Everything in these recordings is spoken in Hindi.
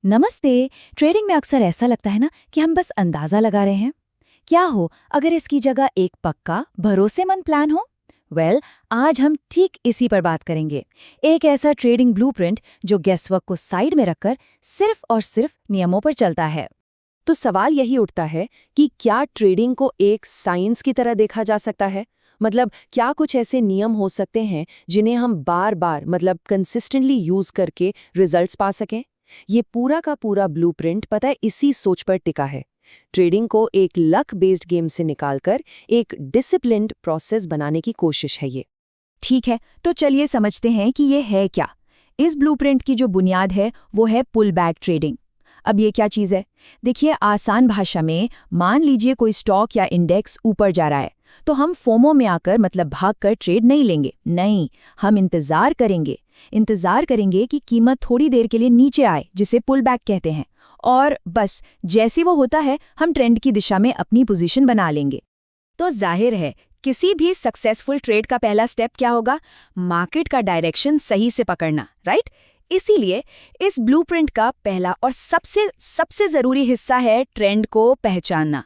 नमस्ते। ट्रेडिंग में अक्सर ऐसा लगता है ना कि हम बस अंदाजा लगा रहे हैं। क्या हो अगर इसकी जगह एक पक्का भरोसेमंद प्लान हो? आज हम ठीक इसी पर बात करेंगे। एक ऐसा ट्रेडिंग ब्लूप्रिंट जो गेसवर्क को साइड में रखकर सिर्फ और सिर्फ नियमों पर चलता है। तो सवाल यही उठता है कि क्या ट्रेडिंग को एक साइंस की तरह देखा जा सकता है? मतलब क्या कुछ ऐसे नियम हो सकते हैं जिन्हें हम बार बार कंसिस्टेंटली यूज करके रिजल्ट्स पा सकें? ये पूरा का पूरा ब्लूप्रिंट पता है इसी सोच पर टिका है। ट्रेडिंग को एक लक बेस्ड गेम से निकालकर एक डिसिप्लिन्ड प्रोसेस बनाने की कोशिश है ये। ठीक है, तो चलिए समझते हैं कि ये है क्या। इस ब्लूप्रिंट की जो बुनियाद है वो है पुल बैक ट्रेडिंग। अब ये क्या चीज़ है? देखिए, आसान भाषा में मान लीजिए कोई स्टॉक या इंडेक्स ऊपर जा रहा है, तो हम फोमो में आकर भागकर ट्रेड नहीं लेंगे। नहीं, हम इंतजार करेंगे कि कीमत थोड़ी देर के लिए नीचे आए, जिसे पुल बैक कहते हैं, और बस जैसे वो होता है हम ट्रेंड की दिशा में अपनी पोजीशन बना लेंगे। तो जाहिर है किसी भी सक्सेसफुल ट्रेड का पहला स्टेप क्या होगा? मार्केट का डायरेक्शन सही से पकड़ना, राइट? इसीलिए इस ब्लूप्रिंट का पहला और सबसे जरूरी हिस्सा है ट्रेंड को पहचानना।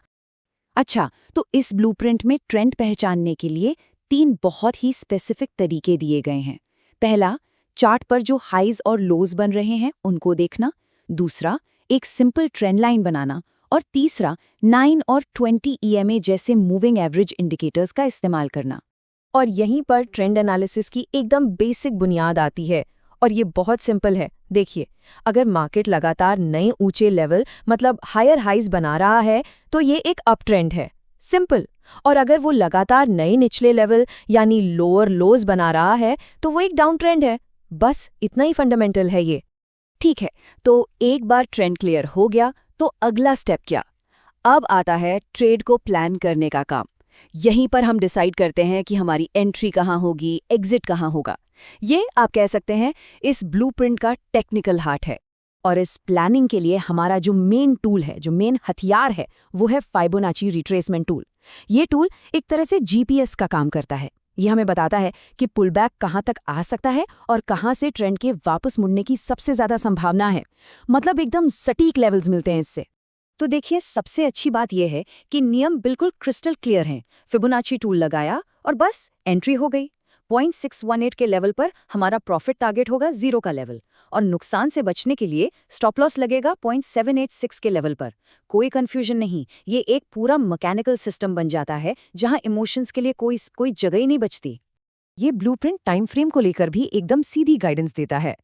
अच्छा, तो इस ब्लूप्रिंट में ट्रेंड पहचानने के लिए 3 बहुत ही स्पेसिफिक तरीके दिए गए हैं। पहला, चार्ट पर जो हाइज और लोज बन रहे हैं उनको देखना। दूसरा, एक सिंपल ट्रेंड लाइन बनाना। और तीसरा, 9 और 20 EMA जैसे मूविंग एवरेज इंडिकेटर्स का इस्तेमाल करना। और यहीं पर ट्रेंड एनालिसिस की एकदम बेसिक बुनियाद आती है, और ये बहुत सिंपल है। देखिए, अगर मार्केट लगातार नए ऊंचे लेवल हायर हाइज बना रहा है तो ये एक अप ट्रेंड है, सिंपल। और अगर वो लगातार नए निचले लेवल यानी लोअर लोज बना रहा है तो वो एक डाउन ट्रेंड है। बस इतना ही फंडामेंटल है ये। ठीक है, तो एक बार ट्रेंड क्लियर हो गया तो अगला स्टेप क्या? अब आता है ट्रेड को प्लान करने का काम। यहीं पर हम डिसाइड करते हैं कि हमारी एंट्री कहाँ होगी, एग्जिट कहाँ होगा। ये आप कह सकते हैं इस ब्लूप्रिंट का टेक्निकल हार्ट है। और इस प्लानिंग के लिए हमारा जो मेन टूल है, जो मेन हथियार है, वो है फाइबोनाची रिट्रेसमेंट टूल। ये टूल एक तरह से GPS का काम करता है। ये हमें बताता है कि पुलबैक कहाँ तक आ सकता है और कहाँ से ट्रेंड के वापस मुड़ने की सबसे ज्यादा संभावना है। एकदम सटीक लेवल्स मिलते हैं इससे। तो देखिए, सबसे अच्छी बात यह है कि नियम बिल्कुल क्रिस्टल क्लियर हैं। फिबोनाची टूल लगाया और बस एंट्री हो गई। 0.618 के लेवल पर हमारा प्रॉफिट टारगेट होगा 0 का लेवल, और नुकसान से बचने के लिए स्टॉप लॉस लगेगा 0.786 के लेवल पर। कोई कंफ्यूजन नहीं, ये एक पूरा मैकेनिकल सिस्टम बन जाता है जहां इमोशंस के लिए कोई जगह ही नहीं बचती। ये ब्लूप्रिंट टाइम फ्रेम को लेकर भी एकदम सीधी गाइडेंस देता है।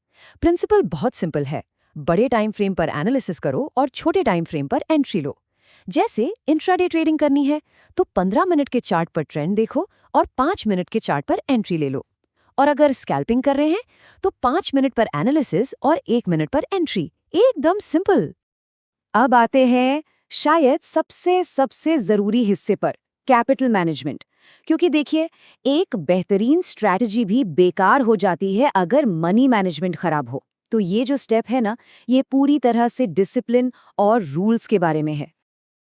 प्रिंसिपल बहुत सिंपल है, बड़े टाइम फ्रेम पर एनालिसिस करो और छोटे टाइम फ्रेम पर एंट्री लो। जैसे इंट्राडे ट्रेडिंग करनी है तो 15 मिनट के चार्ट पर ट्रेंड देखो और 5 मिनट के चार्ट पर एंट्री ले लो। और अगर स्कैल्पिंग कर रहे हैं तो 5 मिनट पर एनालिसिस और 1 मिनट पर एंट्री। एकदम सिंपल। अब आते हैं शायद सबसे जरूरी हिस्से पर, कैपिटल मैनेजमेंट। क्योंकि देखिए, एक बेहतरीन स्ट्रैटेजी भी बेकार हो जाती है अगर मनी मैनेजमेंट खराब हो। तो ये जो स्टेप है ना, ये पूरी तरह से डिसिप्लिन और रूल्स के बारे में है।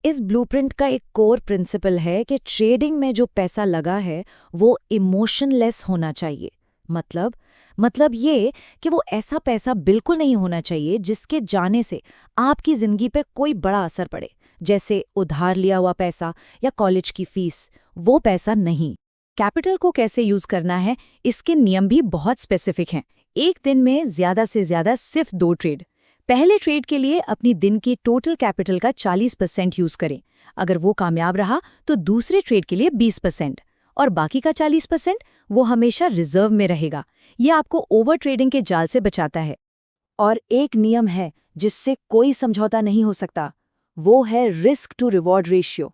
इस ब्लूप्रिंट का एक कोर प्रिंसिपल है कि ट्रेडिंग में जो पैसा लगा है वो इमोशनलेस होना चाहिए। मतलब ये कि वो ऐसा पैसा बिल्कुल नहीं होना चाहिए जिसके जाने से आपकी जिंदगी पे कोई बड़ा असर पड़े, जैसे उधार लिया हुआ पैसा या कॉलेज की फीस। वो पैसा नहीं। कैपिटल को कैसे यूज करना है, इसके नियम भी बहुत स्पेसिफिक हैं। एक दिन में ज्यादा से ज्यादा सिर्फ 2 ट्रेड। पहले ट्रेड के लिए अपनी दिन की टोटल कैपिटल का 40% यूज करें। अगर वो कामयाब रहा तो दूसरे ट्रेड के लिए 20%, और बाकी का 40% वो हमेशा रिजर्व में रहेगा। ये आपको ओवर ट्रेडिंग के जाल से बचाता है। और एक नियम है जिससे कोई समझौता नहीं हो सकता, वो है रिस्क टू रिवॉर्ड रेशियो।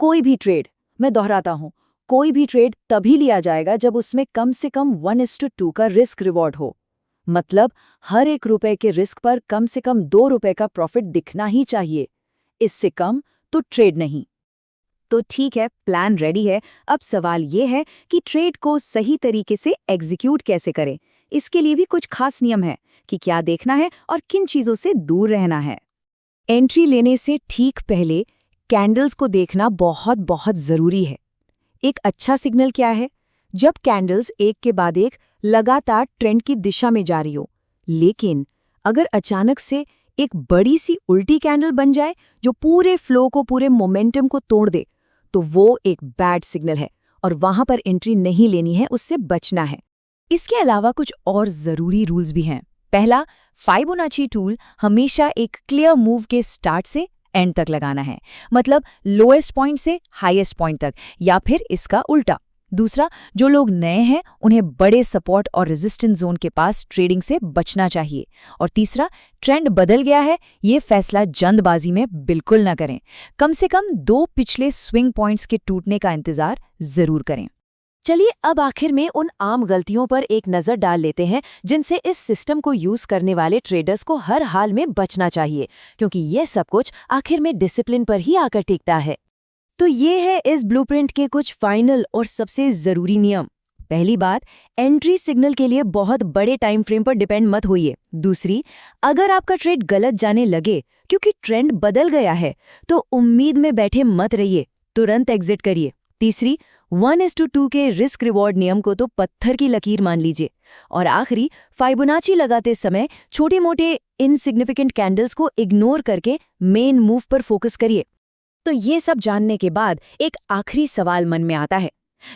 कोई भी ट्रेड, मैं दोहराता हूं, कोई भी ट्रेड तभी लिया जाएगा जब उसमें कम से कम 1:2 का रिस्क रिवॉर्ड हो। हर 1 रुपए के रिस्क पर कम से कम 2 रुपए का प्रॉफिट दिखना ही चाहिए। इससे कम तो ट्रेड नहीं। तो ठीक है, प्लान रेडी है। अब सवाल ये है कि ट्रेड को सही तरीके से एग्जीक्यूट कैसे करें। इसके लिए भी कुछ खास नियम है कि क्या देखना है और किन चीजों से दूर रहना है। एंट्री लेने से ठीक पहले कैंडल्स को देखना बहुत बहुत जरूरी है। एक अच्छा सिग्नल क्या है? जब कैंडल्स एक के बाद एक लगातार ट्रेंड की दिशा में जा रही हो, लेकिन अगर अचानक से एक बड़ी सी उल्टी कैंडल बन जाए जो पूरे फ्लो को, पूरे मोमेंटम को तोड़ दे, तो वो एक बैड सिग्नल है और वहां पर एंट्री नहीं लेनी है, उससे बचना है। इसके अलावा कुछ और जरूरी रूल्स भी हैं। पहला, फाइबोनाची टूल हमेशा एक क्लियर मूव के स्टार्ट से एंड तक लगाना है, मतलब लोएस्ट पॉइंट से हाईएस्ट पॉइंट तक, या फिर इसका उल्टा। दूसरा, जो लोग नए हैं उन्हें बड़े सपोर्ट और रेजिस्टेंस जोन के पास ट्रेडिंग से बचना चाहिए। और तीसरा, ट्रेंड बदल गया है, ये फैसला जल्दबाजी में बिल्कुल न करें। कम से कम 2 पिछले स्विंग पॉइंट्स के टूटने का इंतजार जरूर करें। चलिए अब आखिर में उन आम गलतियों पर एक नज़र डाल लेते हैं जिनसे इस सिस्टम को यूज करने वाले ट्रेडर्स को हर हाल में बचना चाहिए, क्योंकि ये सब कुछ आखिर में डिसिप्लिन पर ही आकर टिकता है। तो ये है इस ब्लूप्रिंट के कुछ फाइनल और सबसे ज़रूरी नियम। पहली बात, एंट्री सिग्नल के लिए बहुत बड़े टाइम फ्रेम पर डिपेंड मत होइए। दूसरी, अगर आपका ट्रेड गलत जाने लगे क्योंकि ट्रेंड बदल गया है, तो उम्मीद में बैठे मत रहिए, तुरंत एग्जिट करिए। तीसरी, 1:2 के रिस्क रिवॉर्ड नियम को तो पत्थर की लकीर मान लीजिए। और आखिरी, फाइबोनाची लगाते समय छोटे मोटे इनसिग्निफिकेंट कैंडल्स को इग्नोर करके मेन मूव पर फोकस करिए। तो ये सब जानने के बाद एक आखिरी सवाल मन में आता है,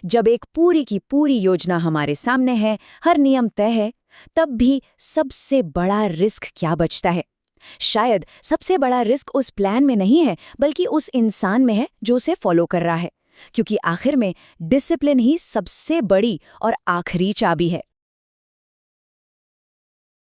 जब एक पूरी की पूरी योजना हमारे सामने है, हर नियम तय है, तब भी सबसे बड़ा रिस्क क्या बचता है? शायद सबसे बड़ा रिस्क उस प्लान में नहीं है, बल्कि उस इंसान में है जो उसे फॉलो कर रहा है, क्योंकि आखिर में डिसिप्लिन ही सबसे बड़ी और आखिरी चाबी है।